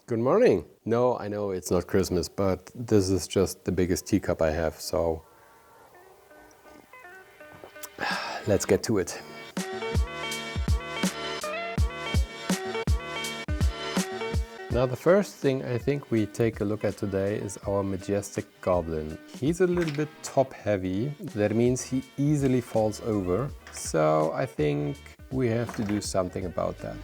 Good morning. No, I know it's not Christmas, but this is just the biggest teacup I have, so let's get to it. Now the first thing I think we take a look at today is our majestic goblin. He's a little bit top heavy, that means he easily falls over, so I think we have to do something about that.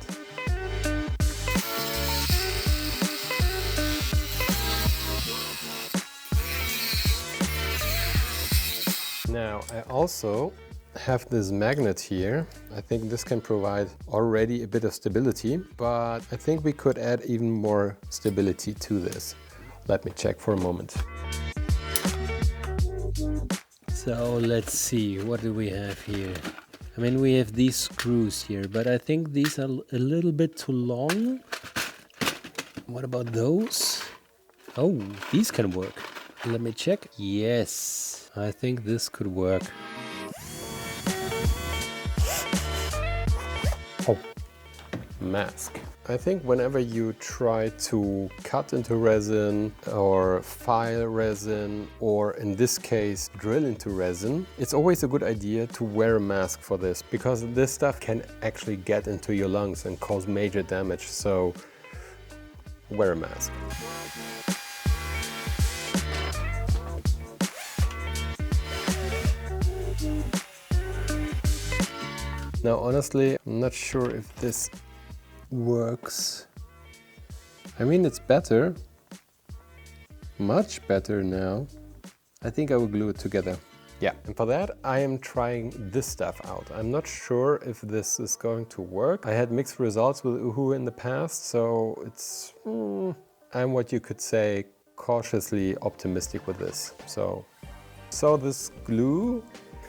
Now I also have this magnet here. I think this can provide already a bit of stability, but I think we could add even more stability to this. Let me check for a moment. So let's see, what do we have here? I mean, we have these screws here, but I think these are a little bit too long. What about those? Oh, these can work. Let me check. Yes, I think this could work. Oh, mask. I think whenever you try to cut into resin or file resin, or in this case drill into resin, it's always a good idea to wear a mask for this, because this stuff can actually get into your lungs and cause major damage, so wear a mask. Now honestly, I'm not sure if this works. I mean, it's better, much better now. I think I will glue it together. Yeah, and for that I am trying this stuff out. I'm not sure if this is going to work. I had mixed results with Uhu in the past, so it's I'm what you could say cautiously optimistic with this. So this glue,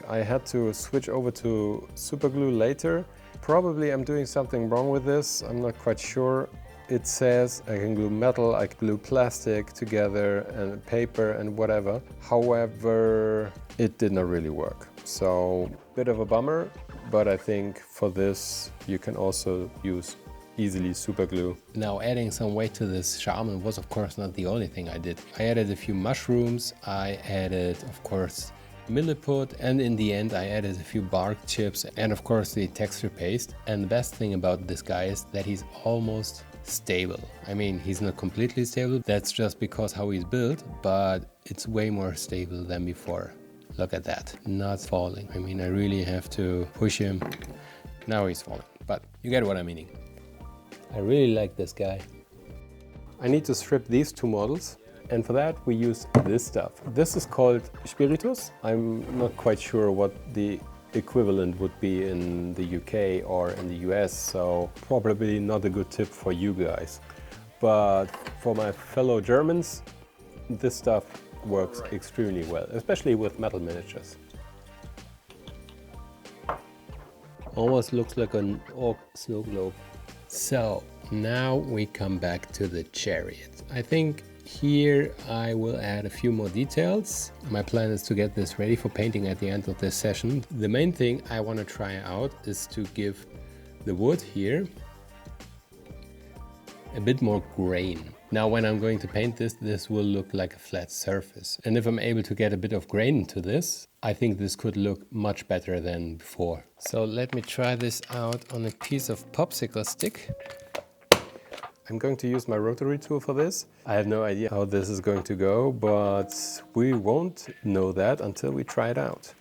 I had to switch over to super glue later. Probably I'm doing something wrong with this, I'm not quite sure. It says I can glue metal, I can glue plastic together and paper and whatever. However, it did not really work. So, bit of a bummer, but I think for this you can also use easily super glue. Now, adding some weight to this shaman was of course not the only thing I did. I added a few mushrooms, I added of course milliput, and in the end I added a few bark chips and of course the texture paste. And the best thing about this guy is that he's almost stable. I mean, he's not completely stable, that's just because how he's built, but it's way more stable than before. Look at that, not falling. I mean, I really have to push him. Now he's falling, but you get what I'm meaning. I really like this guy. I need to strip these two models, and for that we use this stuff. This is called spiritus. I'm not quite sure what the equivalent would be in the UK or in the US, so probably not a good tip for you guys. But for my fellow Germans, this stuff works extremely well, especially with metal miniatures. Almost looks like an orc snow globe. So now we come back to the chariot. I think here I will add a few more details. My plan is to get this ready for painting at the end of this session. The main thing I want to try out is to give the wood here a bit more grain. Now when I'm going to paint this, this will look like a flat surface. And if I'm able to get a bit of grain into this, I think this could look much better than before. So let me try this out on a piece of popsicle stick. I'm going to use my rotary tool for this. I have no idea how this is going to go, but we won't know that until we try it out.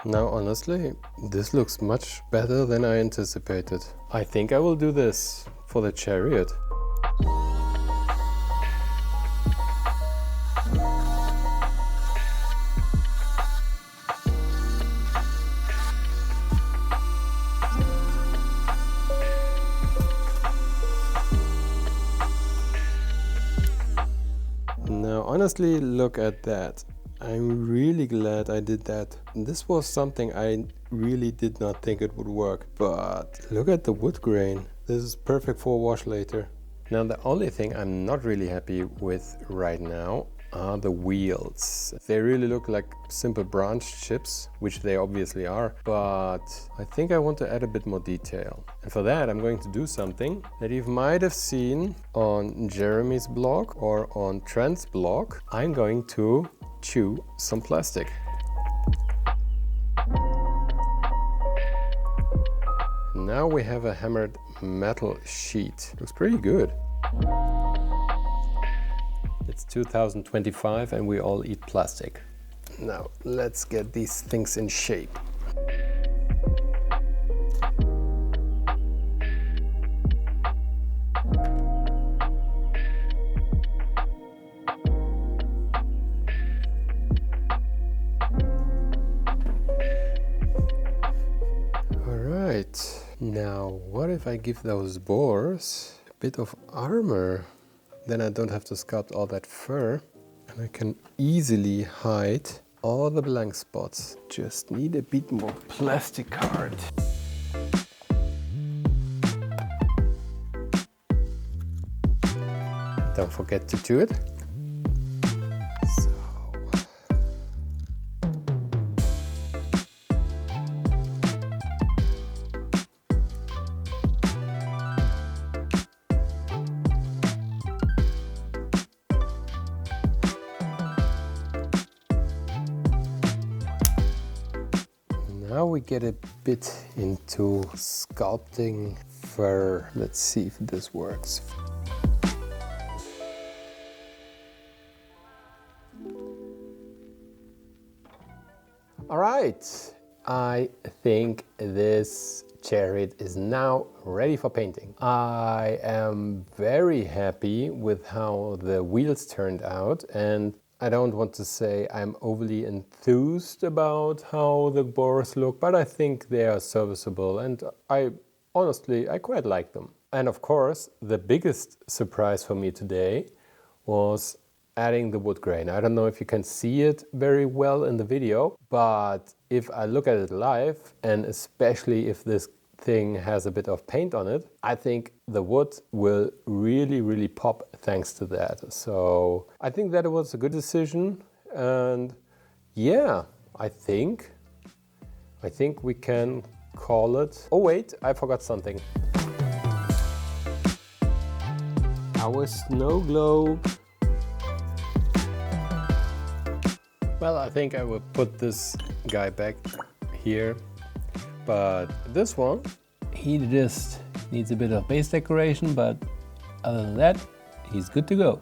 Now honestly, this looks much better than I anticipated. I think I will do this for the chariot. Now honestly, look at that. I'm really glad I did that. This was something I really did not think it would work, but look at the wood grain. This is perfect for a wash later. Now the only thing I'm not really happy with right now are the wheels. They really look like simple branched chips, which they obviously are, but I think I want to add a bit more detail. And for that I'm going to do something that you might have seen on Jeremy's blog or on Trent's blog. I'm going to chew some plastic. Now we have a hammered metal sheet. Looks pretty good. It's 2025 and we all eat plastic. Now let's get these things in shape. Alright, now what if I give those boars a bit of armor? Then I don't have to sculpt all that fur and I can easily hide all the blank spots. Just need a bit more plastic card. Don't forget to chew it. Now we get a bit into sculpting fur. Let's see if this works. All right, I think this chariot is now ready for painting. I am very happy with how the wheels turned out, and I don't want to say I'm overly enthused about how the boars look, but I think they are serviceable and I quite like them. And of course, the biggest surprise for me today was adding the wood grain. I don't know if you can see it very well in the video, but if I look at it live, and especially if this thing has a bit of paint on it, I think the wood will really pop thanks to that. So I think that it was a good decision, and yeah, I think we can call it. Oh wait, I forgot something. Our snow globe. Well, I think I will put this guy back here. But this one, he just needs a bit of base decoration, but other than that, he's good to go.